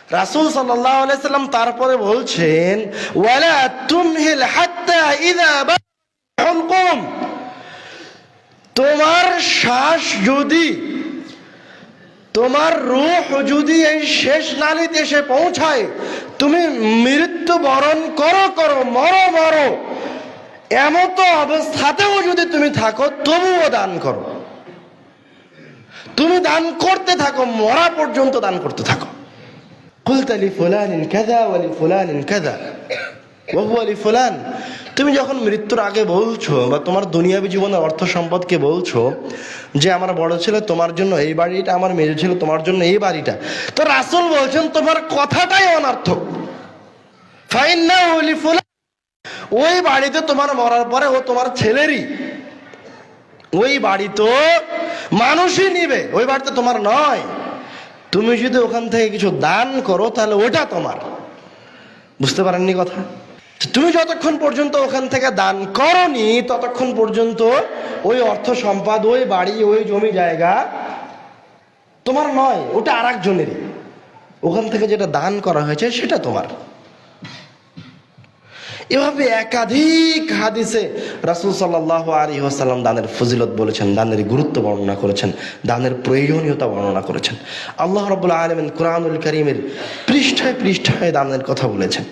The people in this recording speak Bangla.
রাসূল সাল্লাল্লাহু আলাইহি সাল্লাম তারপরে বলছেন, ওয়ালা তুমহিল হাত্তা ইযা বাহুলকুম, তোমার শ্বাস যদি, তোমার রূহ যদি এই শেষ নালীতে এসে পৌঁছায়, তুমি মৃত্যু বরণ করো মরো, এমতো অবস্থাতেও যদি তুমি থাকো তবুও দান করো। তুমি দান করতে থাকো, মরা পর্যন্ত দান করতে থাকো। কুলতা লিফুলানিন কাযা ওয়া লিফুলানিন কাযা ওয়া হুয়া লিফুলান। তুমি যখন মৃত্যুর আগে বলছো, বা তোমার দুনিয়াবী জীবনের অর্থ সম্পদকে বলছো যে আমার বড় ছেলে তোমার জন্য এই বাড়িটা, আমার মেজো ছেলে তোমার জন্য এই বাড়িটা, তো রাসূল বলছেন তোমার কথাটাই অনর্থক। ফাইন্নাহু লিফুলান, ওই বাড়িতে তোমার মরার পরে ও তোমার ছেলেরই, ওই বাড়ি তো মানুষই নিবে, ওই বাড়িতে তোমার নয়। তুমি যদি ওখান থেকে কিছু দান করো তাহলে ওটা তোমার। বুঝতে পারেননি কথা? তুমি যতক্ষণ পর্যন্ত ওখান থেকে দান করনি ততক্ষণ পর্যন্ত ওই অর্থ সম্পদ, ওই বাড়ি, ওই জমি জায়গা তোমার নয়, ওটা আর একজনেরই। ওখান থেকে যেটা দান করা হয়েছে সেটা তোমার। এভাবে একাধিক হাদিসে রাসূল সাল্লাল্লাহু আলাইহি ওয়াসাল্লাম দানের ফজিলত বলেছেন, দানের গুরুত্ব বর্ণনা করেছেন, দানের প্রয়োজনীয়তা বর্ণনা করেছেন। আল্লাহ রাব্বুল আলামিন কুরআনুল কারীমের পৃষ্ঠায় পৃষ্ঠায় দানের কথা বলেছেন।